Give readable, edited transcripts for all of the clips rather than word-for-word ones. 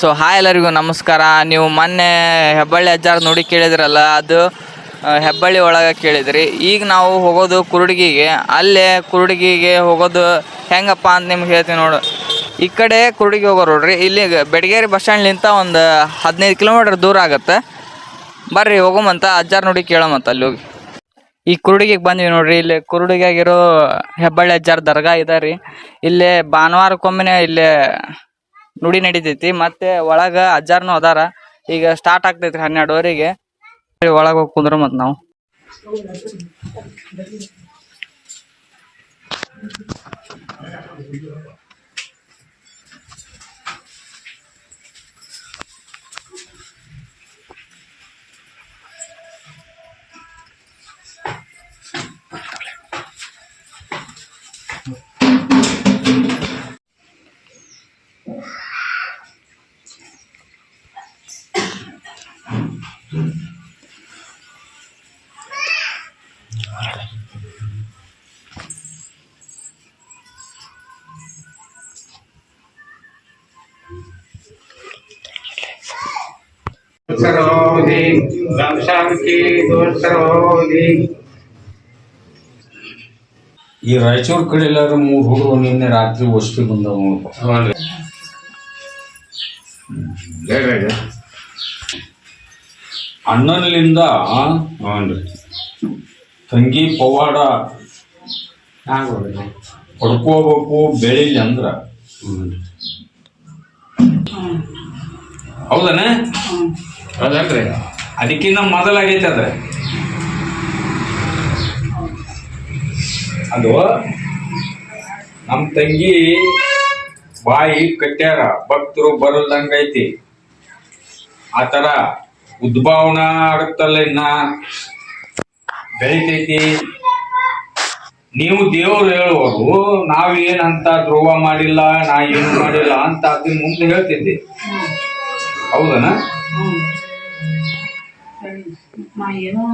So hi ಎಲ್ಲರಿಗೂ ನಮಸ್ಕಾರ. ನೀವು ಮೊನ್ನೆ ಹೆಬ್ಬಳ್ಳಿ ಅಜ್ಜಾರ್ ನೋಡಿ ಕೇಳಿದ್ರಲ್ಲ, ಅದು ಹೆಬ್ಬಳ್ಳಿ ಒಳಗೆ ಕೇಳಿದ್ರಿ. ಈಗ ನಾವು ಹೋಗೋದು ಕುರುಡ್ಗಿಗೆ. ಅಲ್ಲೇ ಕುರುಡ್ಗಿಗೆ ಹೋಗೋದು ಹೆಂಗಪ್ಪ ಅಂತ ನಿಮ್ಗೆ ಹೇಳ್ತೀನಿ ನೋಡು. ಈ ಕಡೆ ಕುರುಡ್ಗಿ ಹೋಗೋರು ನೋಡ್ರಿ, ಇಲ್ಲಿ ಬೆಡಗೇರಿ ಬಸ್ ಸ್ಟ್ಯಾಂಡ್ಲಿಂತ ಒಂದು 15 ಕಿಲೋಮೀಟ್ರ್ ದೂರ ಆಗುತ್ತೆ. ಬರ್ರಿ ಹೋಗೋಮಂತ ಅಜ್ಜಾರ್ ನೋಡಿ ಕೇಳೋಮಂತ ಅಲ್ಲಿ ಹೋಗಿ. ಈ ಕುರುಡಿಗೆ ಬಂದ್ವಿ ನೋಡ್ರಿ. ಇಲ್ಲಿ ಕುರುಡಿಗಾಗಿರೋ ಹೆಬ್ಬಳ್ಳಿ ಅಜ್ಜಾರ್ ದರ್ಗಾ ಇದಾರಿ. ಇಲ್ಲೇ ಭಾನುವಾರಕ್ಕೊಮ್ಮೆ ಇಲ್ಲೇ ನುಡಿ ನಡಿತೈತಿ. ಮತ್ತೆ ಒಳಗ ಅಜ್ಜಾರ್ನು ಅದಾರ. ಈಗ ಸ್ಟಾರ್ಟ್ ಆಗ್ತೈತ್ರಿ 12ವರೆಗೆ. ಒಳಗೆ ಹೋಗಿ ಕುಂದ್ರ ಮತ್ ನಾವು ಈ ರಾಯಚೂರ್ ಕಡೆ ಎಲ್ಲಾರು 3 ಹುಡುಗರು ನಿನ್ನೆ ರಾತ್ರಿ ವಸ್ತಿ ಬಂದವ. ಅಣ್ಣನಲ್ಲಿಂದ ತಂಗಿ ಪವಾಡ ಪಡ್ಕೋಬೇಕು ಬೆಳಿಲಿ ಅಂದ್ರ ಹೌದನ? ಹೌದಲ್ರಿ? ಅದಕ್ಕಿಂತ ಮೊದಲಾಗೈತೆ ಅದು ನಮ್ಮ ತಂಗಿ ಬಾಯಿ ಕಟ್ಟ್ಯಾರ, ಭಕ್ತರು ಬರಲ್ದಂಗೈತಿ. ಆ ತರ ಉದ್ಭಾವನಾ ಆಗುತ್ತಲ್ಲ, ಇನ್ನ ಬೆಳಿತೈತಿ. ನೀವು ದೇವ್ರು ಹೇಳುವರು, ನಾವೇನಂತ ದ್ರೋಹ ಮಾಡಿಲ್ಲ, ನಾ ಏನು ಮಾಡಿಲ್ಲ ಅಂತ ಅದನ್ನ ಮುಂದೆ ಹೇಳ್ತಿದ್ದೆ. ಹೌದನ? ಏನೋ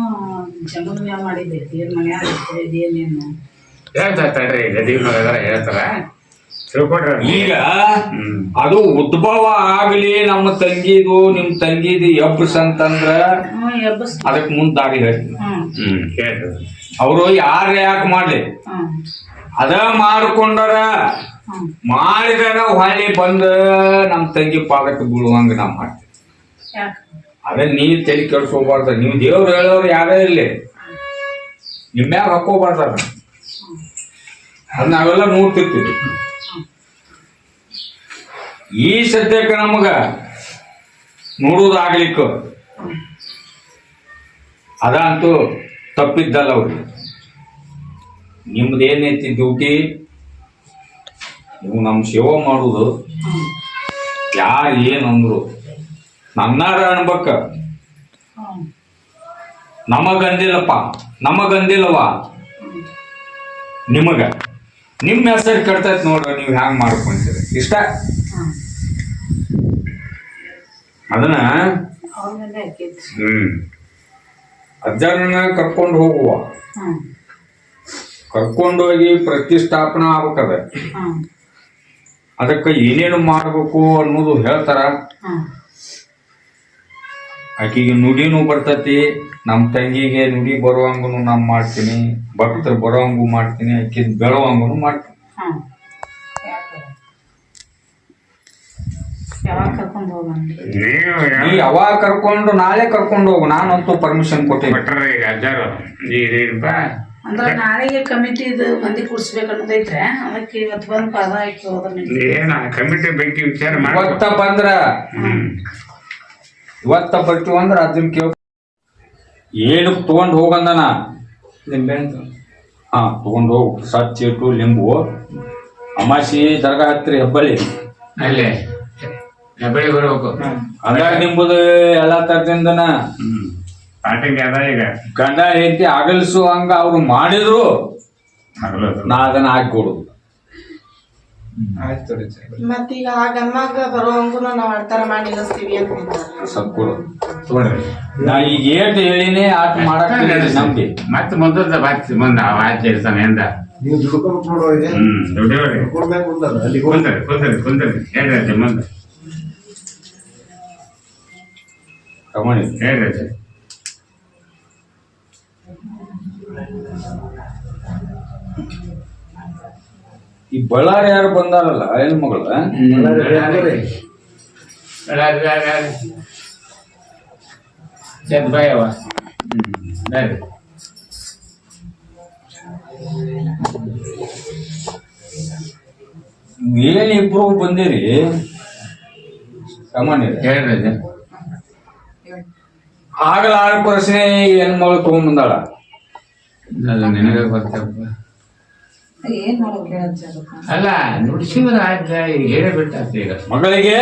ಜಮನ್ಯ ಮಾಡಿದ್ದೈತಿ ಮನ್ಯಾಗ ಏನೇನು ಹೇಳ್ತಾರ್ರಿ ಹೇಳ್ತಾರ. ಈಗ ಅದು ಉದ್ಭವ ಆಗ್ಲಿ ನಮ್ಮ ತಂಗಿದು ನಿಮ್ ತಂಗಿದು ಎಬ್ಬಸ್ ಅಂತಂದ್ರ ಅದಕ್ ಮುಂದ್ ದಾರಿ ಹೇಳ್ತೀನಿ. ಅವರು ಯಾಕೆ ಮಾಡ್ಲಿ, ಅದ ಮಾಡ್ಕೊಂಡಾರ ಮಾಡಿದಾರ ಹೊಳ್ಳಿ ಬಂದ ನಮ್ ತಂಗಿ ಪಾದಕ್ಕೆ ಬೀಳುವಂಗ ನಾವ್ ಮಾಡ್ತೀವಿ. ಅದೇ ನೀವ್ ತಲೆ ಕೆಡ್ಸ್ಕೋಬಾರ್ದ. ನೀವು ದೇವ್ರು ಹೇಳೋರು ಯಾರೇ ಇರ್ಲಿ, ನಿಮ್ಮ್ಯಾಗ ಹಾಕೋಬಾರ್ದ. ಅದ್ ನಾವೆಲ್ಲ ನೋಡ್ತಿರ್ತೀವಿ. ಈ ಸದ್ಯಕ್ಕೆ ನಮಗ ನೋಡುವುದಾಗ್ಲಿಕ್ಕ ಅದಂತೂ ತಪ್ಪಿದ್ದಲ್ಲ. ಅವ್ರಿಗೆ ನಿಮ್ದೇನೈತಿ ಡ್ಯೂಟಿ, ನೀವು ನಮ್ ಸೇವೆ ಮಾಡುದು. ಯಾರು ಏನಂದ್ರು ನನ್ನಾರ ಅನ್ಬೇಕ. ನಮಗಂದಿಲ್ಲವ ನಿಮಗ ನಿಮ್ಮ ಹೆಸರು ಕೆಡ್ತೈತಿ ನೋಡ್ರಿ. ನೀವು ಹ್ಯಾಂಗ ಮಾಡ್ಕೊಂತೀರಿ ಇಷ್ಟ. ಅದನ್ನ ಅಜ್ಜಾರನ್ನ ಕರ್ಕೊಂಡು ಹೋಗುವ, ಕರ್ಕೊಂಡೋಗಿ ಪ್ರತಿಷ್ಠಾಪನಾ ಆಗ್ಬೇಕದ. ಅದಕ್ಕೆ ಏನೇನು ಮಾಡ್ಬೇಕು ಅನ್ನೋದು ಹೇಳ್ತಾರ. ಆಕಿಗೆ ನುಡಿನೂ ಬರ್ತತಿ, ನಮ್ಮ ತಂಗಿಗೆ ನುಡಿ ಬರುವಂಗೂ ನಾ ಮಾಡ್ತೀನಿ, ಭಕ್ತರು ಬರೋವಂಗೂ ಮಾಡ್ತೀನಿ, ಆಕಿ ಬೆಳವಂಗೂ ಮಾಡ್ತೀನಿ. ನೀ ಯಾವಾಗ ಕರ್ಕೊಂಡು ನಾಳೆ ಕರ್ಕೊಂಡು ಹೋಗು. ನಾನಂತೂ ಪರ್ಮಿಷನ್ ಕೊಟ್ಟಿನಿ. ಅಂದ್ರ ನಾಳೆಗೆ ಕಮಿಟಿ ಮಂದಿ ಕೂಡ್ಸ್ಬೇಕು ಅನ್ನೋದೈತ್ರೆ. ಅದಕ್ಕೆ ಇವತ್ತು ಬಂದ್ ಪದ ಹಾಕಿ ಕಮಿಟಿ ಬಗ್ಗೆ ವಿಚಾರ ಇವತ್ತ ಬಂದ್ರ ಇವತ್ತ ಬರ್ತೀವಿ ಅಂದ್ರ ಅದನ್ನ ಕೇಳ. ಏನು ತಗೊಂಡ್ ಹೋಗಂದನ ನಿಂಬೆ ತಗೊಂಡ್ ಹೋಗು. ಸಚ್ಚೀಟು ಲಿಂಬು ಅಮಾಸಿ ದರ್ಗಾ ಹತ್ರಿ ಹೆಬ್ಬಳ್ಳಿ, ಅಲ್ಲೇ ಹೆಬ್ಬಳ್ಳಿ ಬರ್ಬೇಕು. ಅದಾಗ ನಿಂಬುದು ಎಲ್ಲಾ ತರದಿಂದನ ಈಗ ಗಂಡ ಹೆಂಡತಿ ಅಗಲ್ಸು ಹಂಗ ಅವ್ರು ಮಾಡಿದ್ರು ನಾ ಅದನ್ನ ಹಾಕೊಡುದು. ಮತ್ತೀಗ ಆ ಗಮ್ಮಾಗ ಬರೋವಂಗೂ ನಾವ್ ಆಡ್ತಾರ ಮಾಡಿ ನಿಲ್ಲಿಸ್ತೀವಿ ಅಂತ ಸ್ವಲ್ಪ ನಾ ಈಗ ಏಟ್ ಹೇಳಿನೇ ಆಟ ಮಾಡಕ್ ನಂಬಿ ಮತ್ತೆ ಮುಂದ ಮುಂದ ಆಚರಿಸ್ತಾನೆ ಎಂದ ನೀವು ದುಡ್ಕೋಬೇಕು ನೋಡುವ. ದುಡ್ಡು ಕುಂದ್ರಿ ಹೇಳ್ರಿ ಮುಂದೆ ಕಮಣಿ ಹೇಳ್ರಿ ಅಜ್ಜ. ಈ ಬಳ್ಳಾರಿ ಯಾರು ಬಂದಾರಲ್ಲ ಹೆಣ್ಮಗಳು ಜದ್ ಬಾಯ್ ಅವ ಬರ್ರಿ. ಏನ್ ಇಬ್ರು ಬಂದಿರಿ ಕಮಣಿ ಹೇಳ್ರಿ ಅಜ್ಜ. ಆಗಲ 6 ವರ್ಷನೇ ಹೆಣ್ಮಗಳು ತಗೊಂಡ್ಬಂದಾಳ. ಅದು ನಿನಗ ಗೊತ್ತಪ್ಪ. ಏನ್ ಮಾಡೋದು ಹೇಳಜ್ಜ ಅಲ್ಲ ನುಡಿಸಿದ್ರ ಆಯ್ತ, ಈಗ ಹೇಳೇ ಬಿಟ್ಟಾತ ಈಗ. ಮಗಳಿಗೆ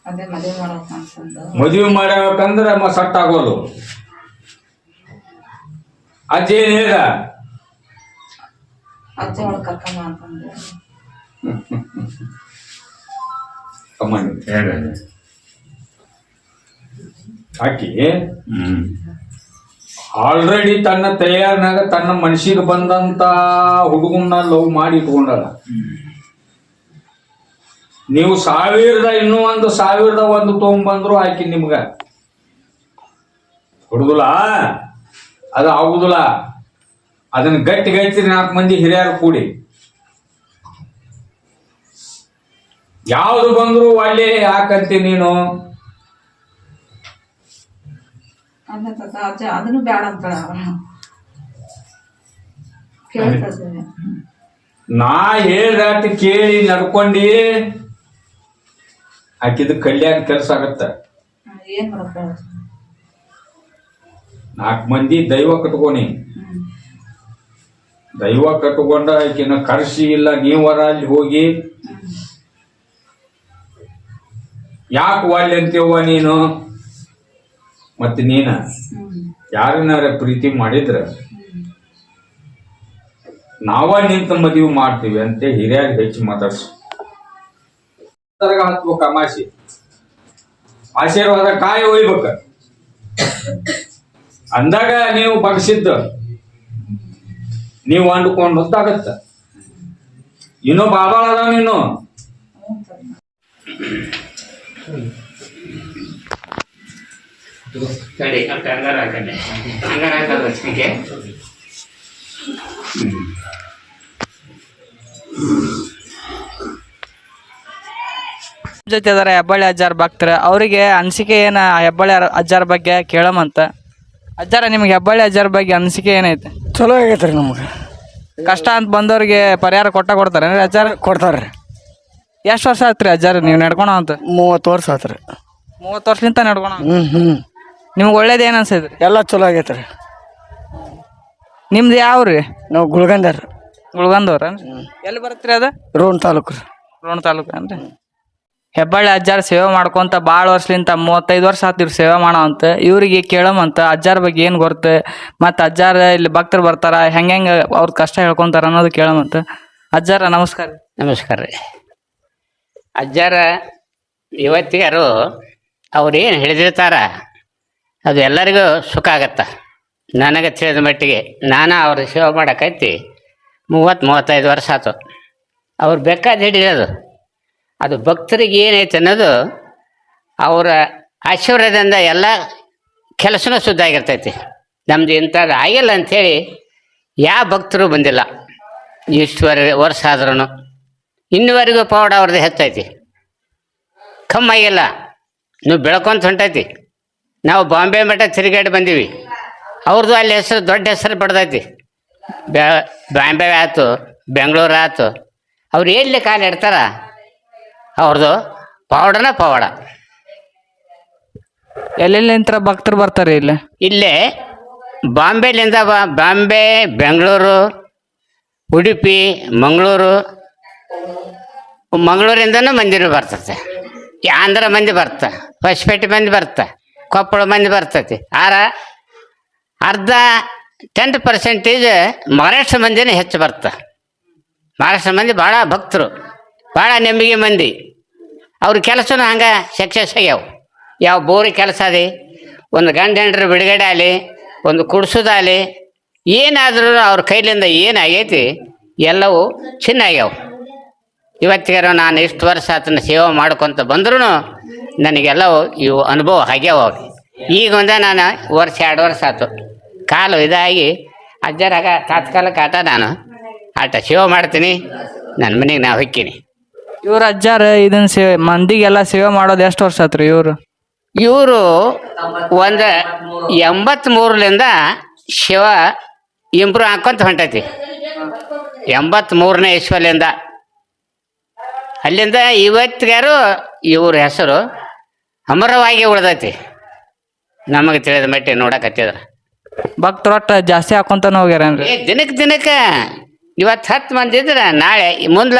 ಅದೇ ಮದುವೆ ಮಾಡೋಕ್ ಅನ್ಸಂದು ಮದುವೆ ಮಾಡ್ಬೇಕಂದ್ರ ಸಟ್ ಆಗೋದು. ಅಜ್ಜಿ ಏನ್ ಹೇಳ್ದ? ಅಜ್ಜ ಒಳಗ್ ಕರ್ಕೊಂಬ ಅಂತಂದೆ. ಕಮಣಿ ಹೇಳ್ರಿ ಅಜ್ಜ. ಆಕಿ ಆಲ್ರೆಡಿ ತನ್ನ ತಯಾರಿನಾಗ ತನ್ನ ಮನಸ್ಸಿಗೆ ಬಂದಂತ ಹುಡುಗನ್ನ ಲವ್ ಮಾಡಿ ಇಟ್ಕೊಂಡಾಳ. ನೀವು 1000 ಇನ್ನೂ 1,000 ತಗೊಂಡ್ಬಂದ್ರು ಆಕಿ ನಿಮ್ಗ ಹೊಡುದಿಲ್ಲ, ಅದು ಆಗುದಿಲ್ಲ. ಅದನ್ನ ಗಟ್ಟಿ 4 ಮಂದಿ ಹಿರಿಯರು ಕೂಡಿ ಯಾವ್ದು ಬಂದ್ರು ಒಳ್ಳೆ ಯಾಕಂತಿ ನೀನು? ಅಲ್ಲ ತಾತ ಅಜ್ಜ ಅದನ್ನು ಬೇಡ ಅಂತಾಳ ಕೇಳ್ತದೆ. ನಾ ಹೇಳ್ದಾಟ ಕೇಳಿ ನಡ್ಕೊಂಡಿ ಆಕಿದ ಕಲ್ಯಾಣ ಕೆಲಸ ಆಗತ್ತ. ಏನ್ ಮಾಡಕ್ 4 ಮಂದಿ ದೈವ ಕಟ್ಕೊನಿ. ದೈವ ಕಟ್ಕೊಂಡ ಆಕಿನ ಕರ್ಸಿ ಇಲ್ಲ ನೀವರ ಅಲ್ಲಿ ಹೋಗಿ ಯಾಕೆ ಒಳ್ಳೆ ಅಂತೇವ ನೀನು? ಮತ್ತೆ ನೀನ ಯಾರನ್ನಾರ ಪ್ರೀತಿ ಮಾಡಿದ್ರ ನಾವ ನಿಂತ ಮದುವೆ ಮಾಡ್ತೀವಿ ಅಂತ ಹಿರಿಯಾಗಿ ಹೆಚ್ಚು ಮಾತಾಡ್ಸು. ಹತ್ಬೇಕು ಅಮಾಸಿ ಆಶೀರ್ವಾದ ಕಾಯಿ ಒಯ್ಬೇಕ ಅಂದಾಗ ನೀವು ಬಗ್ಸಿದ್ದ ನೀವು ಅಂಡ್ಕೊಂಡು ಹೊತ್ತಾಗತ್ತ. ಇನ್ನೂ ಬಾಬಾಳ ಅದಾವ ನೀನು. ತಡಿ ಅಂತ ಹಂಗಾರ ಹಾಕಂಡೆ ಹಂಗಾರ ಹಾಕದ ಲಕ್ಷ್ಮಿಗೆ. ಜೊತೆ ಅದಾರ ಹೆಬ್ಬಳ್ಳಿ ಅಜ್ಜಾರ್ ಭಕ್ತರ, ಅವರಿಗೆ ಅನಿಸಿಕೆ ಏನ ಹೆಬ್ಬಳ್ಳಿ ಅಜ್ಜಾರ ಬಗ್ಗೆ ಕೇಳಮಂತ. ಅಜ್ಜಾರ ನಿಮ್ಗೆ ಹೆಬ್ಬಳ್ಳಿ ಅಜ್ಜಾರ ಬಗ್ಗೆ ಅನಿಸಿಕೆ ಏನೈತೆ? ಚಲೋ ಆಗೈತ್ರಿ ನಮ್ಗೆ. ಕಷ್ಟ ಅಂತ ಬಂದವ್ರಿಗೆ ಪರಿಹಾರ ಕೊಡ್ತಾರೇನ್ರಿ ಅಜ್ಜಾರ? ಕೊಡ್ತಾರ್ರಿ. ಎಷ್ಟು ವರ್ಷ ಆಯ್ತು ರೀ ಅಜ್ಜಾರ ನೀವು ನಡ್ಕೊಳ ಅಂತ? 30 ವರ್ಷ ಆತ್ರಿ. 30 ವರ್ಷಲಿಂತ ನಡ್ಕೊಳ. ನಿಮ್ಗೆ ಒಳ್ಳೇದು ಏನು ಅನ್ಸೈತ್ರಿ? ಎಲ್ಲ ಚಲೋ ಆಗೈತ್ರಿ. ನಿಮ್ದು ಯಾವ್ರಿ? ನಾವು ಗುಳ್ಗಂದಾರ ಗುಳ್ಗಂದವ್ರ ಎಲ್ಲಿ ಬರತ್ರಿ ಅದು? ರೋಣ ತಾಲೂಕು ರೀ. ರೋಣ ತಾಲೂಕು ಏನ್ರಿ? ಹೆಬ್ಬಳ್ಳಿ ಅಜ್ಜಾರ ಸೇವೆ ಮಾಡ್ಕೊಂತ ಭಾಳ ವರ್ಷಲಿಂತ 35 ವರ್ಷ ಆತಿವ್ರಿ ಸೇವೆ ಮಾಡೋ ಅಂತ. ಇವ್ರಿಗೆ ಕೇಳಮಂತ ಅಜ್ಜಾರ ಬಗ್ಗೆ ಏನು ಗೊತ್ತ, ಮತ್ತು ಅಜ್ಜಾರ ಇಲ್ಲಿ ಭಕ್ತರು ಬರ್ತಾರ ಹೆಂಗೆ ಅವ್ರ ಕಷ್ಟ ಹೇಳ್ಕೊಂತಾರ ಅನ್ನೋದು ಕೇಳಮಂತ. ಅಜ್ಜಾರ ನಮಸ್ಕಾರ. ನಮಸ್ಕಾರ ರೀ. ಅಜ್ಜಾರ ಇವತ್ತಿಗಾರು ಅವ್ರೇನು ಹಿಡಿದಿರ್ತಾರ ಅದು ಎಲ್ಲರಿಗೂ ಸುಖ ಆಗತ್ತ. ನನಗೆ ತಿಳಿದ ಮಟ್ಟಿಗೆ ನಾನು ಅವ್ರ ಸೇವೆ ಮಾಡಕೈತಿ 30-35 ವರ್ಷ ಆಯ್ತು. ಅವ್ರು ಬೇಕಾದ ಹಿಡಿಯೋದು ಅದು ಭಕ್ತರಿಗೆ ಏನೈತೆ ಅನ್ನೋದು ಅವರ ಆಶೀರ್ವಾದದಿಂದ ಎಲ್ಲ ಕೆಲಸನೂ ಶುದ್ಧ ಆಗಿರ್ತೈತಿ. ನಮ್ದು ಇಂಥದ್ದು ಆಗಿಲ್ಲ ಅಂಥೇಳಿ ಯಾವ ಭಕ್ತರು ಬಂದಿಲ್ಲ. ಇಷ್ಟುವರೆಗೆ ವರ್ಷ ಆದ್ರೂ ಇನ್ನುವರೆಗೂ ಪವಾಡ ಅವ್ರದ್ದು ಹೆಚ್ಚೈತಿ, ಕಮ್ಮಾಗಿಲ್ಲ. ನೀವು ಬೆಳ್ಕೊಂತ ಹೊಂಟೈತಿ. ನಾವು ಬಾಂಬೆ ಮಠ ತಿರುಗಾಡಿ ಬಂದೀವಿ. ಅವ್ರದ್ದು ಅಲ್ಲಿ ಹೆಸರು ದೊಡ್ಡ ಹೆಸರು ಪಡ್ದೈತಿ. ಬಾಂಬೆ ಆಯ್ತು, ಬೆಂಗಳೂರು ಆಯ್ತು. ಅವ್ರು ಎಲ್ಲಿ ಕಾಲ ಇಡ್ತಾರ ಅವ್ರದ್ದು ಪವಾಡನ ಪವಾಡ. ಎಲ್ಲೆಲ್ಲಿಂದ ಭಕ್ತರು ಬರ್ತಾರೆ ಇಲ್ಲಿ? ಇಲ್ಲೇ ಬಾಂಬೆಲಿಂದ ಬಾಂಬೆ, ಬೆಂಗಳೂರು, ಉಡುಪಿ, ಮಂಗಳೂರಿಂದನೂ ಮಂದಿರ ಬರ್ತದೆ. ಆಂಧ್ರ ಮಂದಿ ಬರ್ತಾ, ಹೊಸಪೇಟೆ ಮಂದಿ ಬರ್ತಾ, ಕೊಪ್ಪಳ ಮಂದಿ ಬರ್ತೈತಿ. ಅರ್ಧ 10% ಮಹಾರಾಷ್ಟ್ರ ಮಂದಿನೇ ಹೆಚ್ಚು ಬರ್ತಾ. ಮಹಾರಾಷ್ಟ್ರ ಮಂದಿ ಭಾಳ ಭಕ್ತರು, ಭಾಳ ನಂಬಿಕೆ ಮಂದಿ. ಅವ್ರ ಕೆಲಸನೂ ಹಂಗೆ ಸಕ್ಸಸ್ ಆಗ್ಯಾವ. ಯಾವ ಬೋರಿ ಕೆಲಸ ಅದೇ, ಒಂದು ಗಂಡ ಹೆಂಡ್ರ ಬಿಡುಗಡೆ ಆಗಲಿ, ಒಂದು ಕುಡ್ಸೋದಾಗಲಿ, ಏನಾದರೂ ಅವ್ರ ಕೈಲಿಂದ ಏನಾಗೈತಿ ಎಲ್ಲವೂ ಚಿನ್ನ ಆಗ್ಯಾವ. ಇವತ್ತಿಗಾರ ನಾನು ಇಷ್ಟು ವರ್ಷ ಅದನ್ನು ಸೇವೆ ಮಾಡ್ಕೊತ ಬಂದ್ರೂ ನನಗೆಲ್ಲ ಇವು ಅನುಭವ ಆಗ್ಯಾವ ಅವ್ರು. ಈಗ ನಾನು ವರ್ಷ 2 ವರ್ಷ ಆಯ್ತು ಕಾಲು ಇದಾಗಿ ಅಜ್ಜರಾಗ ತಾತ್ಕಾಲಕ್ಕೆ ನಾನು ಸೇವೆ ಮಾಡ್ತೀನಿ. ನನ್ನ ಮನೆಗೆ ನಾವು ಹೊಕ್ಕೀನಿ. ಇವ್ರ ಅಜ್ಜಾರ ಇದನ್ನ ಮಂದಿಗೆಲ್ಲ ಸೇವೆ ಮಾಡೋದು ಎಷ್ಟು ವರ್ಷ ಆತ್ರಿ ಇವರು? ಇವರು ಒಂದು 83ರಿಂದ ಶಿವ ಇಂಪ್ರೂವ್ ಹಾಕೊಂತ ಹೊಂಟೈತಿ. 83ನೇ ಇಸ್ವಲಿಂದ ಅಲ್ಲಿಂದ ಇವತ್ತಿಗಾರು ಇವ್ರ ಹೆಸರು ಅಮರವಾಗಿ ಉಳ್ದೈತಿ ನಮಗೆ ತಿಳಿದ ಮಟ್ಟಿ ನೋಡಕತ್ತಿದ್ರ. ಭಕ್ತರು ಒಟ್ಟು ಜಾಸ್ತಿ ಹಾಕೊಂತಾನೆ ಹೋಗ್ಯಾರೇನ್ರಿ? ದಿನಕ್ಕೆ ಇವತ್ತು 10 ಮಂದಿ ಇದ್ರೆ ನಾಳೆ ಮುಂದ್ಲ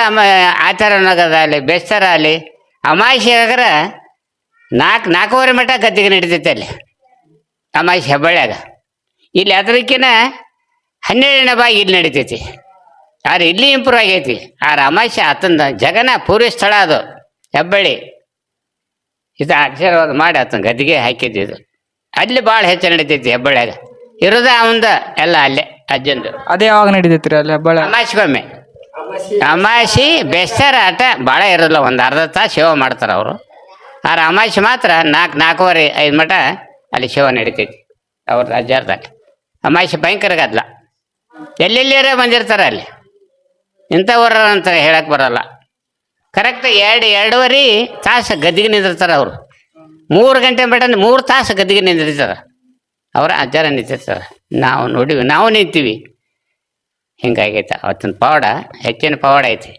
ಆಚಾರನಗದ ಅಲ್ಲಿ ಬೆಸ್ತರ ಅಲ್ಲಿ ಅಮಾವಾಸ್ಯಾಗರ 4-4:30 ಮಟ್ಟ ಗದ್ದಿಗೆ ನಡೀತೈತೆ ಅಲ್ಲಿ ಅಮಾವಾಸ್ಯೆ ಹೆಬ್ಬಳ್ಳಿಯಾಗ. ಇಲ್ಲಿ ಅದಕ್ಕಿಂತ 12ನೇ ಬಾಗಿ ಇಲ್ಲಿ ನಡೀತೈತಿ. ಆದ್ರೆ ಇಲ್ಲಿ ಇಂಪ್ರೂವ್ ಆಗೈತಿ. ಆದ್ರೆ ಅಮಾವಾಸ್ಯೆ ಆತಂದ ಜಗನ ಪೂರಿ ಸ್ಥಳ ಅದು ಹೆಬ್ಬಳ್ಳಿ. ಇದು ಆಶೀರ್ವಾದ ಮಾಡಿ ಆತನ ಗದ್ದಿಗೆ ಹಾಕಿದ್ದು ಅಲ್ಲಿ ಭಾಳ ಹೆಚ್ಚು ನಡೀತೈತಿ ಹೆಬ್ಬಳ್ಳಿಯಾಗ. ಇರೋದ ಅವಂದ ಎಲ್ಲ ಅಲ್ಲೇ ಅಜ್ಜಂದು. ಅದೇ ಯಾವಾಗ ನಡೀತೈತ್ರಿ ಅಲ್ಲಿ ಹೆಬ್ಬಳ್ಳಿ? ಅಮಾವಾಸ್ಯೆಗೊಮ್ಮೆ. ಅಮಾವಾಸ್ಯೆ ಬೆಸ್ತರ ಆಟ ಭಾಳ ಇರೋದಿಲ್ಲ, ಒಂದು ಅರ್ಧ ತಾಸು ಸೇವೆ ಮಾಡ್ತಾರೆ ಅವರು. ಆದ್ರೆ ಅಮಾವಾಸ್ಯೆ ಮಾತ್ರ 4-4:15 ಮಟ್ಟ ಅಲ್ಲಿ ಸೇವೆ ನಡೀತೈತಿ ಅವ್ರ ಅಜ್ಜಾರ್ದಲ್ಲಿ. ಅಮಾವಾಸ್ಯೆ ಭಯಂಕರ ಗದ್ದಲ, ಎಲ್ಲೆಲ್ಲಿಯರೇ ಬಂದಿರ್ತಾರೆ ಅಲ್ಲಿ. ಇಂಥವ್ರ ಅಂತ ಹೇಳಕ್ಕೆ ಬರೋಲ್ಲ. ಕರೆಕ್ಟ್ 2-2.5 ತಾಸು ಗದ್ದಿಗೆ ನಿಂದಿರ್ತಾರೆ ಅವರು. 3 ಗಂಟೆ ಮಟ್ಟ 3 ತಾಸು ಗದ್ದಿಗೆ ನಿಂದಿರ್ತಾರೆ ಅವರ ಅಜ್ಜಾರ ನಿಂತಿರ್ತಾರೆ. ನಾವು ನೋಡಿವಿ, ನಾವು ನಿಂತೀವಿ. ಹಿಂಗಾಗೈತೆ ಅವತ್ತಿನ ಪವಾಡ, ಹೆಚ್ಚಿನ ಪವಾಡ ಐತಿ.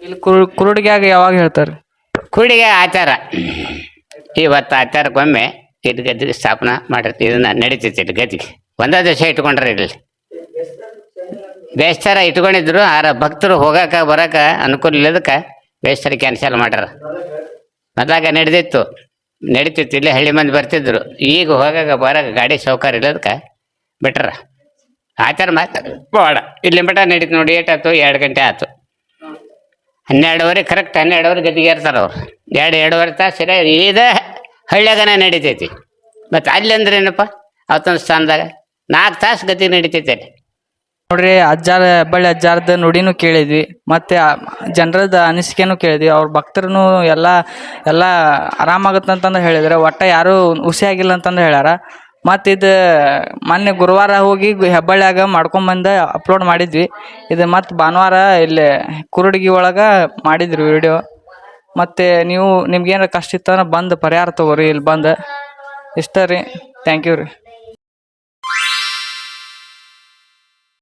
ಇಲ್ಲಿ ಕುರುಡಿಗ್ಯಾಗ ಯಾವಾಗ ಹೇಳ್ತಾರೆ? ಕುಡಿಗೆ ಆಚಾರ ಇವತ್ತು ಆಚಾರಕ್ಕೊಮ್ಮೆ ಇದು ಗದ್ದಿಗೆ ಸ್ಥಾಪನಾ ಮಾಡಿರ್ತೀವಿ. ಇದನ್ನ ನಡೀತೈತಿ ಇಲ್ಲಿ ಗದ್ದಿಗೆ. ಒಂದೇ ದಿವಸ ಇಟ್ಕೊಂಡ್ರೆ ಇಲ್ಲಿ ಬೇಸ್ತರ ಇಟ್ಕೊಂಡಿದ್ರು. ಆರ ಭಕ್ತರು ಹೋಗಕ್ಕೆ ಬರೋಕೆ ಅನುಕೂಲ ಇಲ್ಲದಕ್ಕೆ ಬೇಸ್ತರ ಕ್ಯಾನ್ಸಲ್ ಮಾಡ್ಯಾರ. ಮೊದಲಾಗ ನಡೀತಿತ್ತು ಇಲ್ಲೇ ಹಳ್ಳಿ ಮಂದಿ ಬರ್ತಿದ್ರು. ಈಗ ಹೋಗಾಗ ಬರೋಕೆ ಗಾಡಿ ಸೌಕರ್ಯ ಇಲ್ಲದಕ್ಕೆ ಬಿಟ್ರ. ಆಚಾರ ಮಾತಾಡ ಬೇಡ ಇಲ್ಲಿ ಮಟ್ಟ ನಡೀತು ನೋಡಿ. ಏಟಾಯ್ತು 2 ಗಂಟೆ ಆಯ್ತು. 12:30 ಕರೆಕ್ಟ್ 12:30 ಗದ್ದಿಗೆ ಇರ್ತಾರೆ ಅವ್ರು. 2-2.5 ತಾಸು ಇದೇ ಹಳ್ಳಿಯಾಗನ ನಡೀತೈತಿ. ಮತ್ತು ಅಲ್ಲಿ ಅಂದ್ರೆ ಏನಪ್ಪ ಅವತ್ತೊಂದು ಸ್ಥಾನದಾಗ 4 ತಾಸು ಗದ್ದಿಗೆ ನಡೀತೈತಿ ಅಲ್ಲಿ. ನೋಡ್ರಿ, ಅಜ್ಜಾರ ಹೆಬ್ಬಳ್ಳಿ ಅಜ್ಜಾರ್ದ ನುಡಿನೂ ಕೇಳಿದ್ವಿ, ಮತ್ತು ಜನರದ ಅನಿಸಿಕೆನೂ ಕೇಳಿದ್ವಿ. ಅವ್ರ ಭಕ್ತರು ಎಲ್ಲ ಆರಾಮಾಗತ್ತಂತಂದು ಹೇಳಿದ್ರೆ, ಒಟ್ಟು ಯಾರೂ ಹುಸಿಯಾಗಿಲ್ಲ ಅಂತಂದು ಹೇಳ್ಯಾರ. ಮತ್ತು ಇದು ಮೊನ್ನೆ ಗುರುವಾರ ಹೋಗಿ ಹೆಬ್ಬಳ್ಳಿಯಾಗ ಮಾಡ್ಕೊಂಬಂದು ಅಪ್ಲೋಡ್ ಮಾಡಿದ್ವಿ. ಇದು ಮತ್ತು ಭಾನುವಾರ ಇಲ್ಲಿ ಕುರುಡಗಿ ಒಳಗೆ ಮಾಡಿದ್ರಿ ವಿಡಿಯೋ. ಮತ್ತು ನಿಮ್ಗೇನಾರ ಕಷ್ಟ ಇತ್ತಂದ್ರೆ ಬಂದು ಪರಿಹಾರ ತೊಗೋರಿ ಇಲ್ಲಿ ಬಂದು. ಇಷ್ಟ ರೀ. ಥ್ಯಾಂಕ್ ಯು ರೀ.